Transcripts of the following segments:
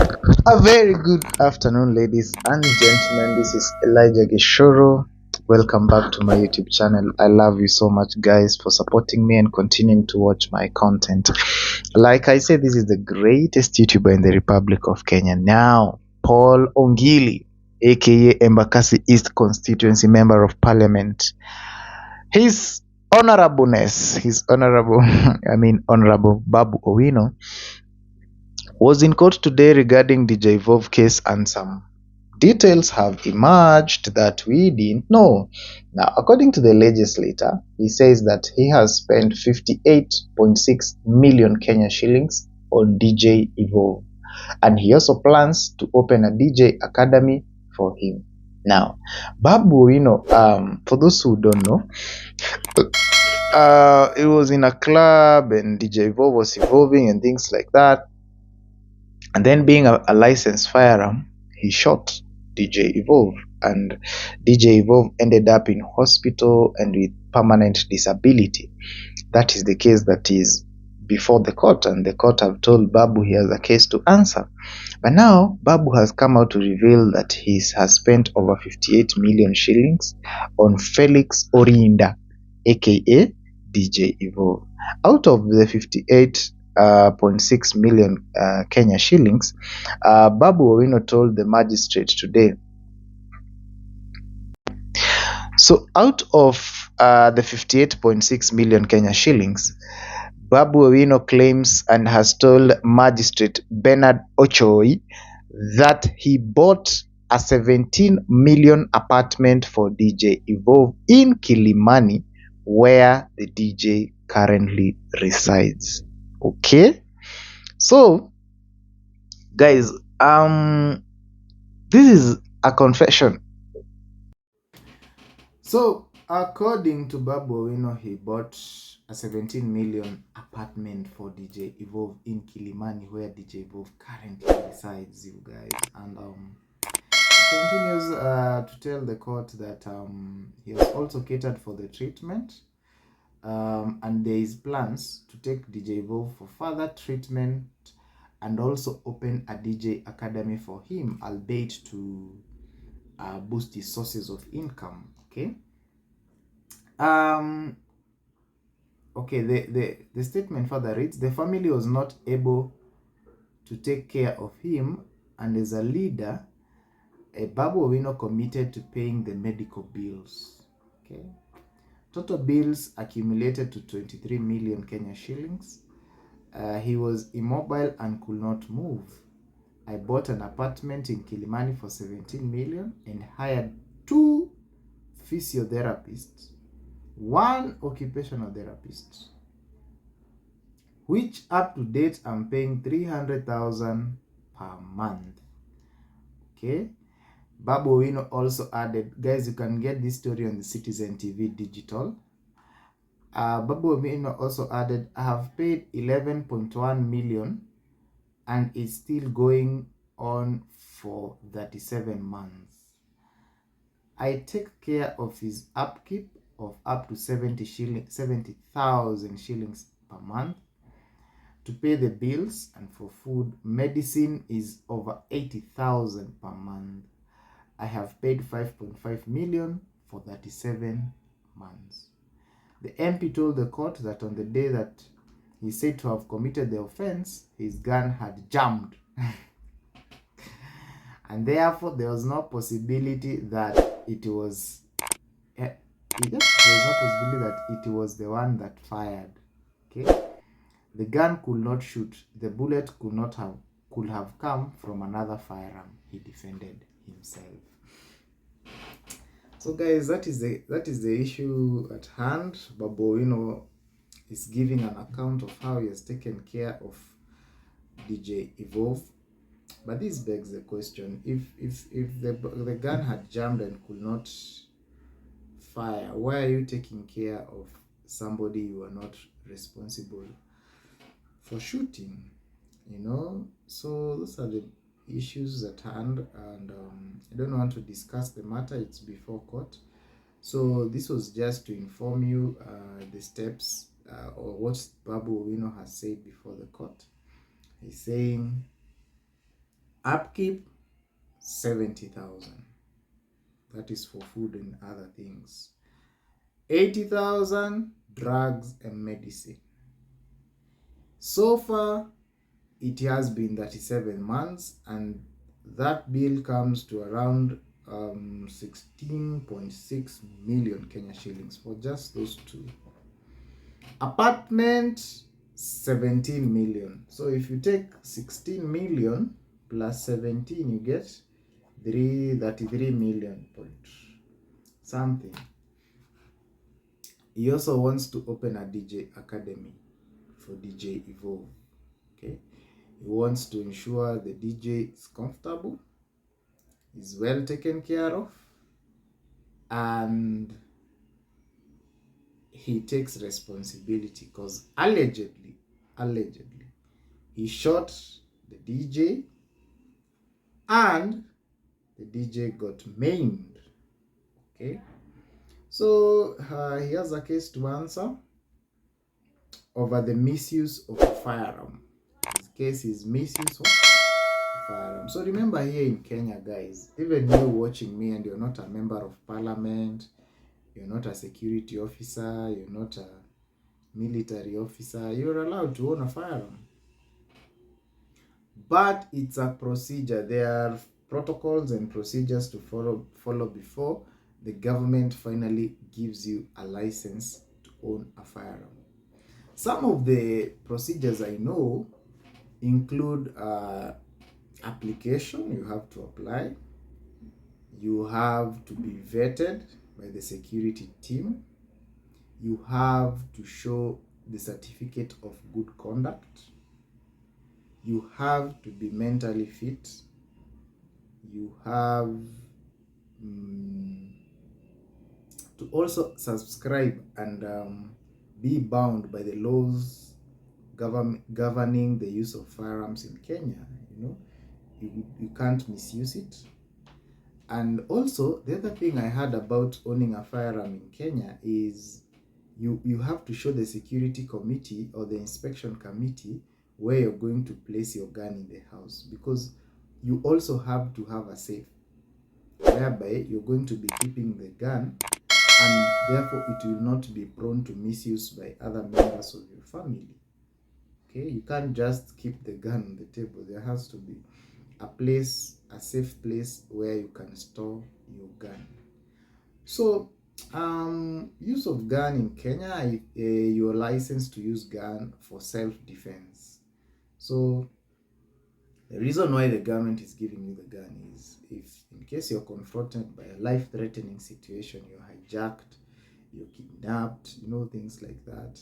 A very good afternoon, ladies and gentlemen. This is Elijah.gichuru. Welcome back to my YouTube channel. I love you so much, guys, for supporting me and continuing to watch my content. Like I said, this is the greatest YouTuber in the Republic of Kenya. Now, Paul Ongili, aka Embakasi East Constituency Member of Parliament. His Honorable Babu Owino was in court today regarding the Jaivov case, and some details have emerged that we didn't know. Now, according to the legislator, he says that he has spent 58.6 million Kenya shillings on DJ Evolve, and he also plans to open a DJ academy for him. Now, Babu, for those who don't know, it was in a club and DJ Evolve was evolving and things like that. And then, being a licensed firearm, he shot DJ Evolve, and DJ Evolve ended up in hospital and with permanent disability. That is the case that is before the court, and the court have told Babu he has a case to answer. But now Babu has come out to reveal that he has spent over 58 million shillings on Felix Orinda, aka DJ Evolve. Out of the 58.6 million Kenya shillings, Babu Owino told the magistrate today. So out of the 58.6 million Kenya shillings, Babu Owino claims and has told Magistrate Bernard Ochoi that he bought a 17 million apartment for DJ Evolve in Kilimani, where the DJ currently resides. Okay, so guys, this is a confession. So according to Babu Owino, he bought a 17 million apartment for DJ Evolve in Kilimani, where DJ Evolve currently resides, you guys. And he continues to tell the court that he has also catered for the treatment, and there is plans to take DJ Evolve for further treatment and also open a DJ academy for him, albeit to boost his sources of income. Okay. Okay, the statement further reads, the family was not able to take care of him, and as a leader, Babu Owino committed to paying the medical bills. Okay, total bills accumulated to 23 million Kenya shillings. He was immobile and could not move. I bought an apartment in Kilimani for 17 million and hired 2 physiotherapists, 1 occupational therapist, which up to date I'm paying 300,000 per month. Okay, Babu Owino also added, guys, you can get this story on the Citizen TV digital. Babu Owino also added, I have paid 11.1 million and it's still going on for 37 months. I take care of his upkeep of up to 70,000 shillings per month. To pay the bills and for food, medicine is over 80,000 per month. I have paid 5.5 million for 37 months. The MP told the court that on the day that he said to have committed the offense, his gun had jammed. And therefore, there was no possibility that it was the one that fired. Okay, the gun could not shoot. The bullet could have come from another firearm. He defended himself. So, guys, that is the issue at hand. Babu Owino is giving an account of how he has taken care of DJ Evolve. But this begs the question: if the gun had jammed and could not fire, why are you taking care of somebody you are not responsible for shooting? So those are the issues at hand, and I don't want to discuss the matter. It's before court, so this was just to inform you the steps or what Babu Owino has said before the court. He's saying Upkeep 70,000. That is for food and other things. 80,000 drugs and medicine. So far, it has been 37 months, and that bill comes to around 16.6 million Kenya shillings for just those two. Apartment 17 million. So if you take 16 million plus 17, you get 33 million point something. He also wants to open a DJ academy for DJ Evolve. Okay, he wants to ensure the DJ is comfortable, is well taken care of, and he takes responsibility, because allegedly he shot the DJ and the DJ got maimed. Okay, so he has a case to answer over the misuse of a firearm. His case is misuse of a firearm. So remember, here in Kenya, guys, even you watching me and you're not a member of parliament, you're not a security officer, you're not a military officer, you're allowed to own a firearm. But it's a procedure. There are protocols and procedures to follow before the government finally gives you a license to own a firearm. Some of the procedures I know include application. You have to apply. You have to be vetted by the security team. You have to show the certificate of good conduct. You have to be mentally fit. You have to also subscribe and be bound by the laws governing the use of firearms in Kenya. You can't misuse it. And also, the other thing I heard about owning a firearm in Kenya is you have to show the security committee or the inspection committee where you're going to place your gun in the house, because you also have to have a safe whereby you're going to be keeping the gun, and therefore it will not be prone to misuse by other members of your family. Okay, you can't just keep the gun on the table. There has to be a safe place where you can store your gun. So use of gun in Kenya, you're licensed to use gun for self-defense. So the reason why the government is giving you the gun is if in case you're confronted by a life-threatening situation, you're hijacked, you're kidnapped, things like that,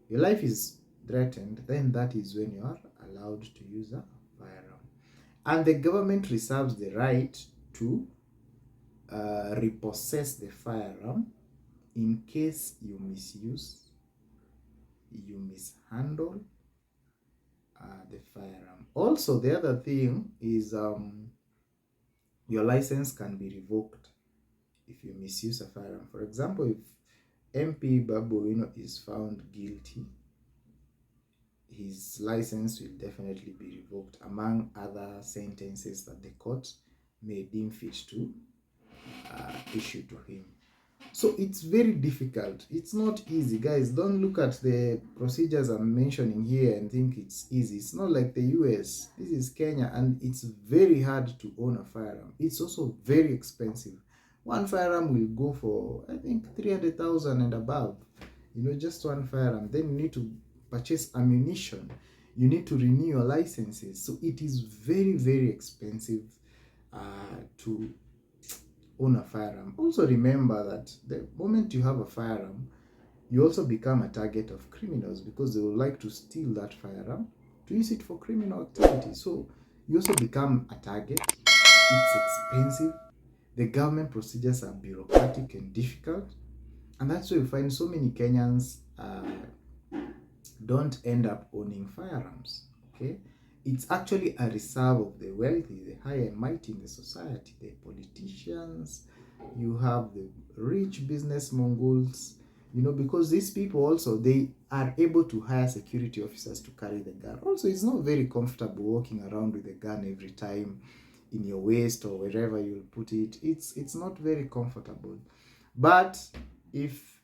your life is threatened, then that is when you are allowed to use a firearm. And the government reserves the right to repossess the firearm in case you misuse, you mishandle the firearm. Also, the other thing is your license can be revoked if you misuse a firearm. For example, if MP Babu Owino is found guilty, his license will definitely be revoked, among other sentences that the court may deem fit to issue to him. So it's very difficult. It's not easy, guys. Don't look at the procedures I'm mentioning here and think it's easy. It's not like the US. This is Kenya, and it's very hard to own a firearm. It's also very expensive. One firearm will go for, I think, 300,000 and above. Just one firearm. Then you need to purchase ammunition. You need to renew your licenses. So it is very, very expensive to own a firearm. Also remember that the moment you have a firearm, you also become a target of criminals, because they would like to steal that firearm to use it for criminal activity. So you also become a target. It's expensive. The government procedures are bureaucratic and difficult, and that's why you find so many Kenyans don't end up owning firearms. Okay, it's actually a reserve of the wealthy, the high and mighty in the society, the politicians. You have the rich business moguls, because these people also, they are able to hire security officers to carry the gun. Also, it's not very comfortable walking around with a gun every time in your waist or wherever you'll put it. It's not very comfortable. But if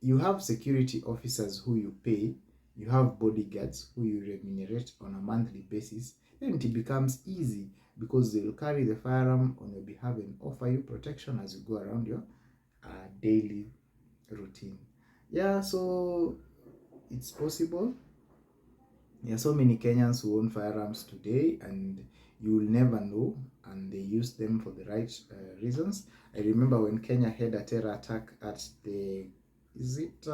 you have security officers who you pay, you have bodyguards who you remunerate on a monthly basis, then it becomes easy, because they will carry the firearm on your behalf and offer you protection as you go around your daily routine. Yeah, so it's possible. There are so many Kenyans who own firearms today, and you will never know, and they use them for the right reasons. I remember when Kenya had a terror attack at the, is it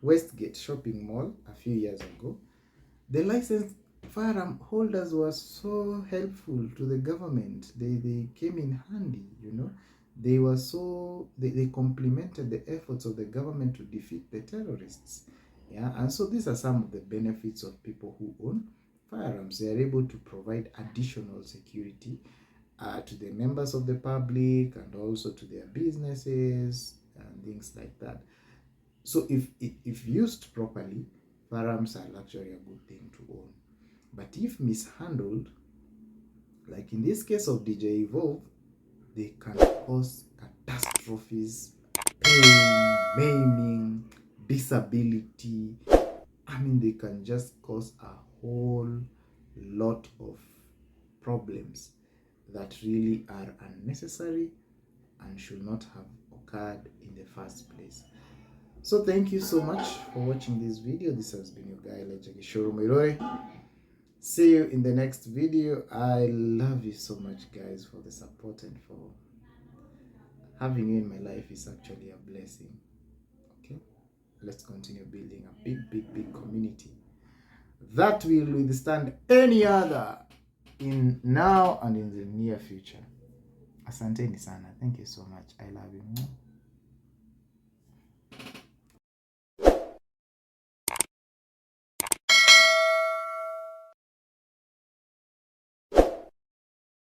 Westgate shopping mall a few years ago. The licensed firearm holders were so helpful to the government. They came in handy. They were so, they complemented the efforts of the government to defeat the terrorists. Yeah, and so these are some of the benefits of people who own firearms. They are able to provide additional security to the members of the public, and also to their businesses and things like that. So if used properly, firearms are actually a good thing to own. But if mishandled, like in this case of DJ Evolve, they can cause catastrophes, pain, maiming, disability. I mean, they can just cause a whole lot of problems that really are unnecessary and should not have occurred in the first place. So thank you so much for watching this video. This has been your guy, Elijah.gichuru muiruri. See you in the next video. I love you so much, guys, for the support, and for having you in my life is actually a blessing. Okay, let's continue building a big community that will withstand any other in now and in the near future. Asanteni sana. Thank you so much. I love you.